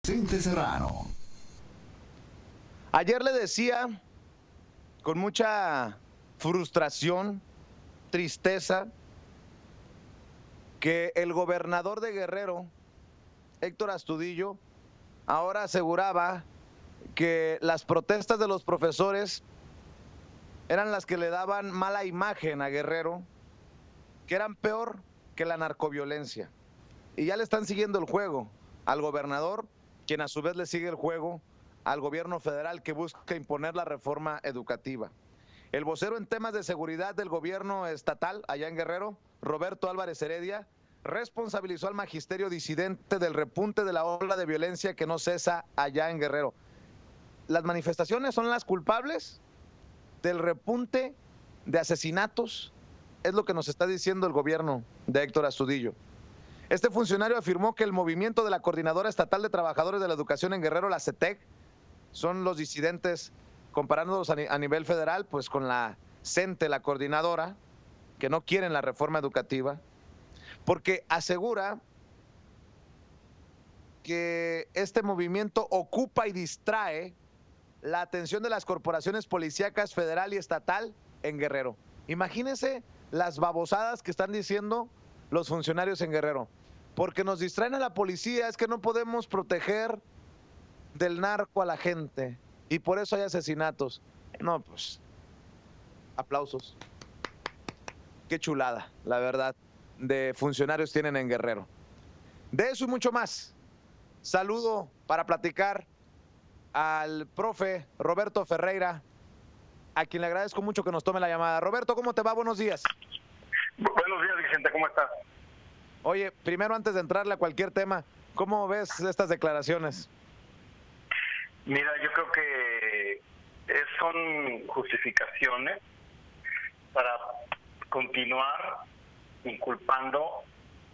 Vicente Serrano. Ayer le decía con mucha frustración, tristeza, que el gobernador de Guerrero, Héctor Astudillo, ahora aseguraba que las protestas de los profesores eran las que le daban mala imagen a Guerrero, que eran peor que la narcoviolencia. Y ya le están siguiendo el juego al gobernador, quien a su vez le sigue el juego al gobierno federal que busca imponer la reforma educativa. El vocero en temas de seguridad del gobierno estatal allá en Guerrero, Roberto Álvarez Heredia, responsabilizó al magisterio disidente del repunte de la ola de violencia que no cesa allá en Guerrero. Las manifestaciones son las culpables del repunte de asesinatos, es lo que nos está diciendo el gobierno de Héctor Astudillo. Este funcionario afirmó que el movimiento de la Coordinadora Estatal de Trabajadores de la Educación en Guerrero, la CETEC, son los disidentes, comparándolos a nivel federal, pues con la CENTE, la coordinadora, que no quieren la reforma educativa, porque asegura que este movimiento ocupa y distrae la atención de las corporaciones policíacas federal y estatal en Guerrero. Imagínense las babosadas que están diciendo los funcionarios en Guerrero. Porque nos distraen a la policía, es que no podemos proteger del narco a la gente y por eso hay asesinatos. No, pues, aplausos. Qué chulada, la verdad, de funcionarios tienen en Guerrero. De eso y mucho más. Saludo para platicar al profe Roberto Ferreira, a quien le agradezco mucho que nos tome la llamada. Roberto, ¿cómo te va? Buenos días. Buenos días, Vicente, ¿cómo estás? Oye, primero antes de entrarle a cualquier tema, ¿cómo ves estas declaraciones? Mira, yo creo que son justificaciones para continuar inculpando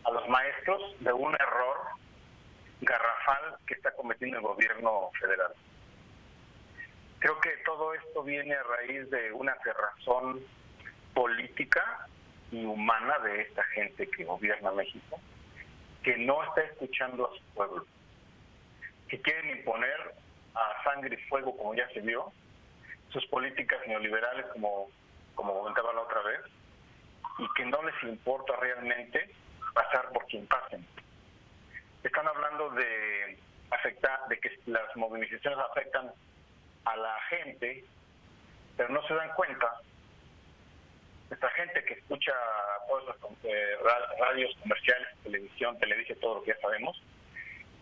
a los maestros de un error garrafal que está cometiendo el gobierno federal. Creo que todo esto viene a raíz de una cerrazón política y humana de esta gente que gobierna México, que no está escuchando a su pueblo, que quieren imponer a sangre y fuego, como ya se vio, sus políticas neoliberales, como comentaba la otra vez, y que no les importa realmente pasar por quien pasen. Están hablando de que las movilizaciones afectan a la gente, pero no se dan cuenta. Esta gente que escucha todas las radios comerciales, televisión, televisa, todo lo que ya sabemos,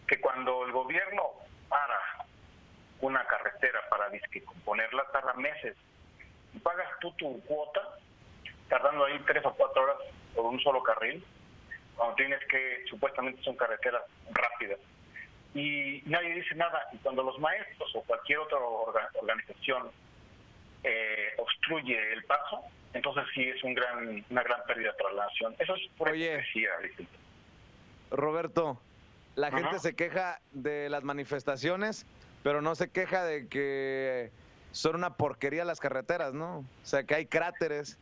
que cuando el gobierno para una carretera para componerla, tarda meses, y pagas tú tu cuota, tardando ahí 3 o 4 horas por un solo carril, cuando tienes que, supuestamente son carreteras rápidas, y nadie dice nada. Y cuando los maestros o cualquier otra organización obstruye el paso, entonces sí es una gran pérdida para la nación. Eso es pura hipocresía, Vicente. Roberto, la gente se queja de las manifestaciones, pero no se queja de que son una porquería las carreteras, ¿no? O sea, que hay cráteres.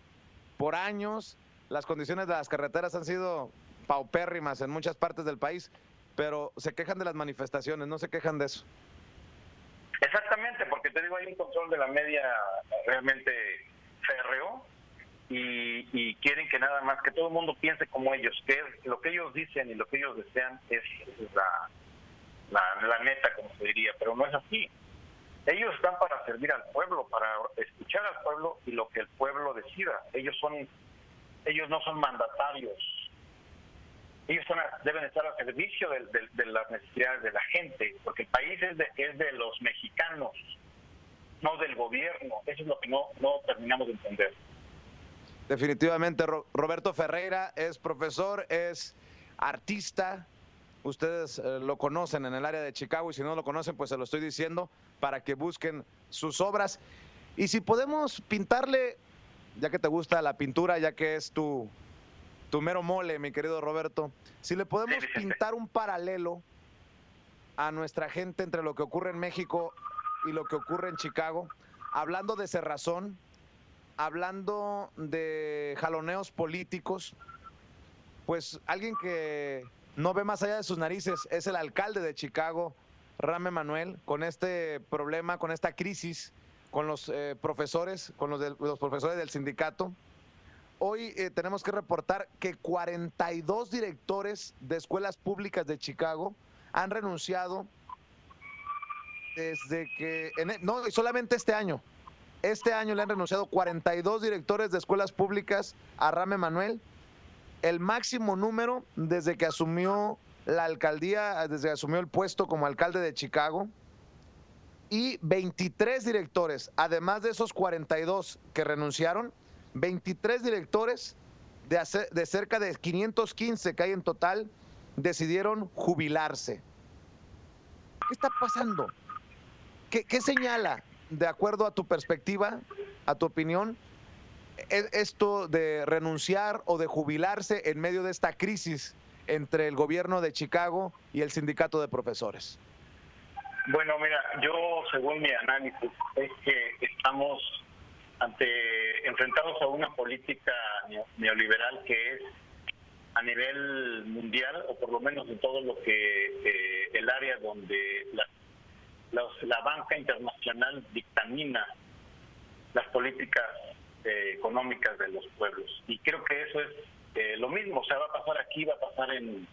Por años, las condiciones de las carreteras han sido paupérrimas en muchas partes del país, pero se quejan de las manifestaciones, no se quejan de eso. Exactamente, porque te digo, hay un control de la media realmente férreo y quieren que nada más, que todo el mundo piense como ellos, que lo que ellos dicen y lo que ellos desean es la neta, como se diría, pero no es así. Ellos están para servir al pueblo, para escuchar al pueblo y lo que el pueblo decida. Ellos no son mandatarios. Ellos deben estar al servicio de las necesidades de la gente, porque el país es de los mexicanos, no del gobierno. Eso es lo que no terminamos de entender. Definitivamente, Roberto Ferreira es profesor, es artista. Ustedes lo conocen en el área de Chicago y si no lo conocen, pues se lo estoy diciendo para que busquen sus obras. Y si podemos pintarle, ya que te gusta la pintura, ya que es tu mero mole, mi querido Roberto, si le podemos pintar un paralelo a nuestra gente entre lo que ocurre en México y lo que ocurre en Chicago, hablando de cerrazón, hablando de jaloneos políticos, pues alguien que no ve más allá de sus narices es el alcalde de Chicago, Rahm Emanuel, con este problema, con esta crisis, con los profesores, con los profesores del sindicato. Hoy tenemos que reportar que 42 directores de escuelas públicas de Chicago han renunciado desde que, no, solamente este año. Este año le han renunciado 42 directores de escuelas públicas a Rahm Emanuel, el máximo número desde que asumió la alcaldía, desde que asumió el puesto como alcalde de Chicago. Y 23 directores, además de esos 42 que renunciaron, 23 directores de cerca de 515 que hay en total, decidieron jubilarse. ¿Qué está pasando? ¿Qué señala, de acuerdo a tu perspectiva, a tu opinión, esto de renunciar o de jubilarse en medio de esta crisis entre el gobierno de Chicago y el sindicato de profesores? Bueno, mira, yo según mi análisis es que estamos enfrentados a una política neoliberal que es a nivel mundial, o por lo menos en todo lo que el área donde la banca internacional dictamina las políticas económicas de los pueblos. Y creo que eso es lo mismo, o sea, va a pasar aquí, va a pasar en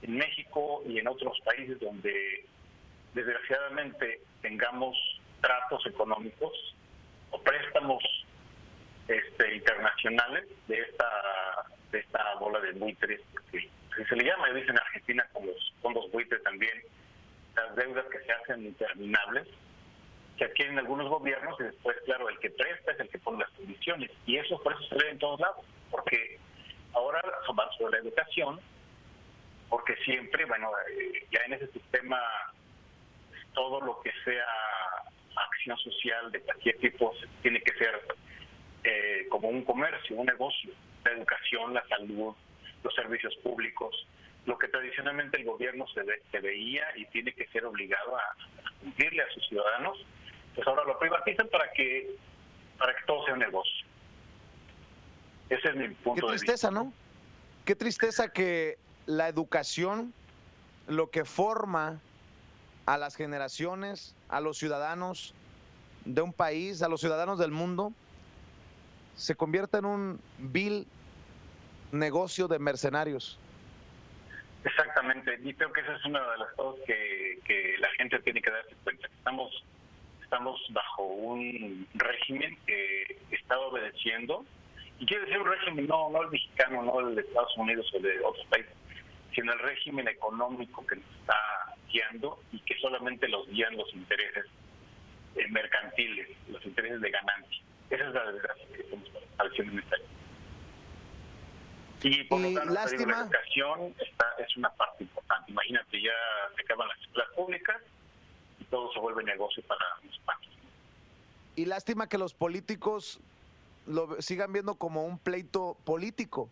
México y en otros países donde desgraciadamente tengamos tratos económicos o préstamos internacionales de esta bola de buitres, porque se le llama, dicen en Argentina, con los fondos buitres también, las deudas que se hacen interminables, que adquieren algunos gobiernos, y después, claro, el que presta es el que pone las condiciones, y eso por eso se ve en todos lados, porque ahora sobre la educación, porque siempre, bueno, ya en ese sistema todo lo que sea acción social de cualquier tipo tiene que ser como un comercio, un negocio. La educación, la salud, los servicios públicos, lo que tradicionalmente el gobierno se veía y tiene que ser obligado a cumplirle a sus ciudadanos, pues ahora lo privatizan para que todo sea un negocio. Ese es mi punto de vista. Qué tristeza, ¿no? Qué tristeza que la educación, lo que forma a las generaciones, a los ciudadanos de un país, a los ciudadanos del mundo, se convierta en un vil negocio de mercenarios. Exactamente, y creo que esa es una de las cosas que la gente tiene que darse cuenta. Estamos bajo un régimen que está obedeciendo, y quiero decir un régimen no el mexicano, no el de Estados Unidos o de otros países, sino el régimen económico que nos está guiando y que solamente los guían los intereses mercantiles, los intereses de ganancia. Esa es la desgracia que estamos padeciendo en esta área. Y por lo tanto, la educación es una parte importante. Imagínate, ya se acaban las escuelas públicas y todo se vuelve negocio para los países. Y lástima que los políticos lo sigan viendo como un pleito político,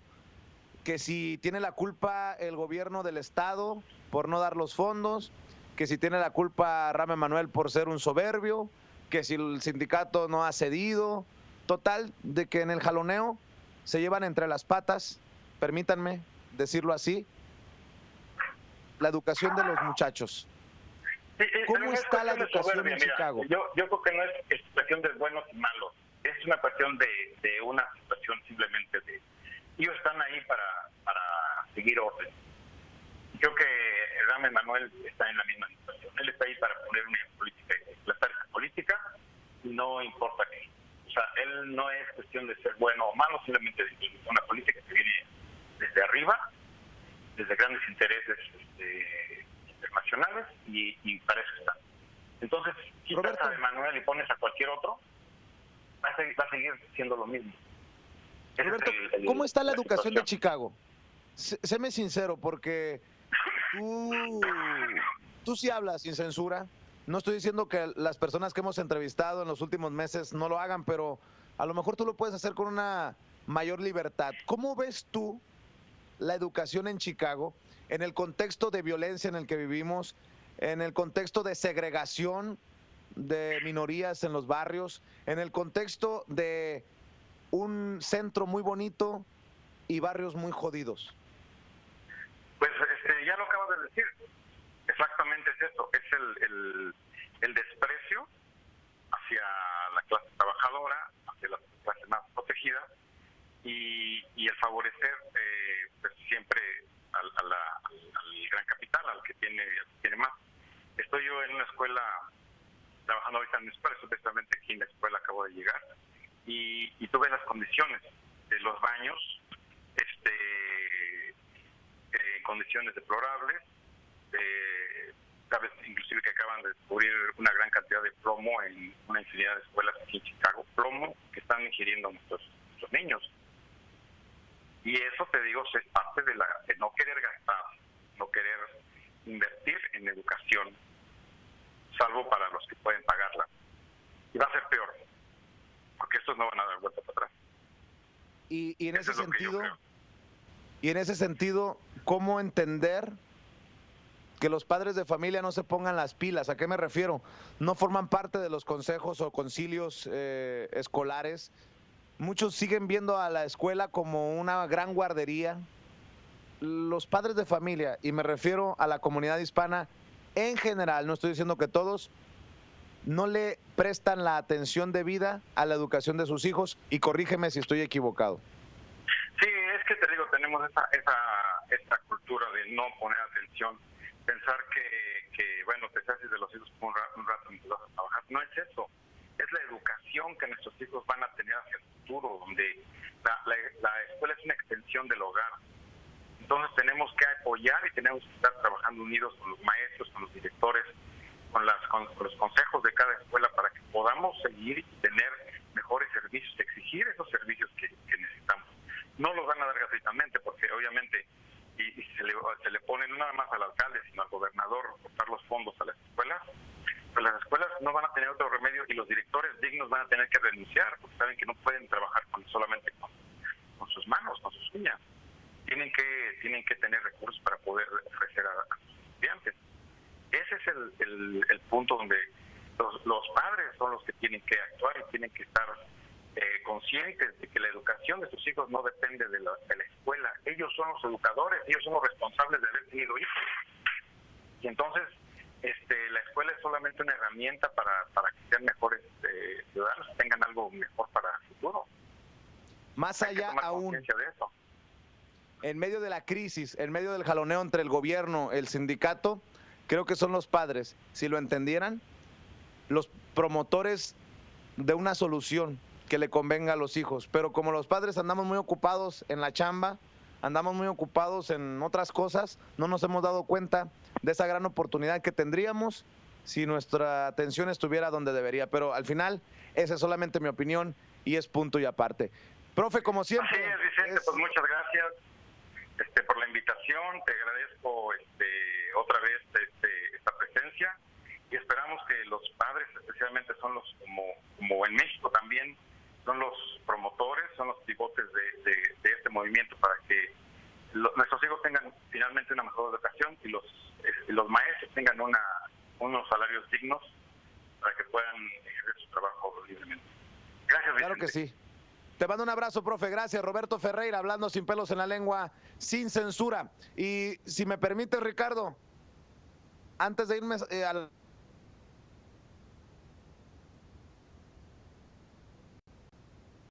que si tiene la culpa el gobierno del estado por no dar los fondos, que si tiene la culpa Rahm Emanuel por ser un soberbio, que si el sindicato no ha cedido, total, de que en el jaloneo se llevan entre las patas, permítanme decirlo así, la educación de los muchachos. ¿Cómo está la educación en Chicago? Yo creo que no es cuestión de buenos y malos, es una cuestión de una situación simplemente de... Ellos están ahí para seguir orden. Creo que Rahm Emanuel está en la misma situación. Él está ahí para poner una política, implantar esa política, y no importa qué. O sea, él no es cuestión de ser bueno o malo, simplemente es una política que viene desde arriba, desde grandes intereses internacionales, y para eso está. Entonces, si quitas a Emanuel y pones a cualquier otro, va a seguir siendo lo mismo. Roberto, ¿cómo está la educación de Chicago? Séme sincero, porque tú sí hablas sin censura. No estoy diciendo que las personas que hemos entrevistado en los últimos meses no lo hagan, pero a lo mejor tú lo puedes hacer con una mayor libertad. ¿Cómo ves tú la educación en Chicago en el contexto de violencia en el que vivimos, en el contexto de segregación de minorías en los barrios, en el contexto de un centro muy bonito y barrios muy jodidos? Pues ya lo acabas de decir. Exactamente es eso. Es el desprecio hacia la clase trabajadora, hacia las clases más protegidas, y el favorecer pues siempre al gran capital, al que tiene más. Estoy yo en una escuela, trabajando ahorita en mi escuela, supuestamente aquí en la escuela acabo de llegar, y tuve las condiciones de los baños, en condiciones deplorables. Sabes, inclusive que acaban de descubrir una gran cantidad de plomo en una infinidad de escuelas aquí en Chicago, plomo que están ingiriendo nuestros niños. Y eso, te digo, es parte de no querer gastar, no querer invertir en educación, salvo para los que pueden pagarla. Y va a ser peor, porque estos no van a dar vuelta para atrás. Y en ese sentido, ¿cómo entender que los padres de familia no se pongan las pilas? ¿A qué me refiero? No forman parte de los consejos o concilios escolares. Muchos siguen viendo a la escuela como una gran guardería. Los padres de familia, y me refiero a la comunidad hispana en general, no estoy diciendo que todos, no le prestan la atención debida a la educación de sus hijos, y corrígeme si estoy equivocado. Sí, es que te digo, tenemos esta cultura de no poner atención, pensar que bueno, te haces de los hijos por un rato y te vas a trabajar. No es eso, es la educación que nuestros hijos van a tener hacia el futuro, donde la escuela es una extensión del hogar. Entonces tenemos que apoyar y tenemos que estar trabajando unidos con los maestros, con los directores, con los consejos de cada escuela, para que podamos seguir y tener mejores servicios, exigir esos servicios que necesitamos. No los van a dar gratuitamente, porque obviamente y se le pone no nada más al alcalde, sino al gobernador cortar los fondos a las escuelas, pues las escuelas no van a tener otro remedio, y los directores dignos van a tener que renunciar, porque saben que no pueden trabajar solamente con sus manos, con sus uñas. Tienen que tener recursos para poder ofrecer a sus estudiantes. Ese es el punto donde los padres son los que tienen que actuar y tienen que estar conscientes de que la educación de sus hijos no depende de la escuela. Ellos son los educadores, ellos son los responsables de haber tenido hijos. Y entonces la escuela es solamente una herramienta para que sean mejores ciudadanos, tengan algo mejor para el futuro. Más allá aún, de eso. En medio de la crisis, en medio del jaloneo entre el gobierno, el sindicato, creo que son los padres, si lo entendieran, los promotores de una solución que le convenga a los hijos. Pero como los padres andamos muy ocupados en la chamba, andamos muy ocupados en otras cosas, no nos hemos dado cuenta de esa gran oportunidad que tendríamos si nuestra atención estuviera donde debería. Pero al final, esa es solamente mi opinión y es punto y aparte. Profe, como siempre. Así es, Vicente, pues muchas gracias por la invitación, te agradezco otra vez esta presencia, y esperamos que los padres especialmente son los, como en México también, son los promotores, son los pivotes de este movimiento, para que nuestros hijos tengan finalmente una mejor educación, y los maestros tengan unos salarios dignos para que puedan ejercer su trabajo libremente. Gracias, Vicente. Claro que sí. Te mando un abrazo, profe. Gracias. Roberto Ferreira, hablando sin pelos en la lengua, sin censura. Y si me permite, Ricardo, antes de irme a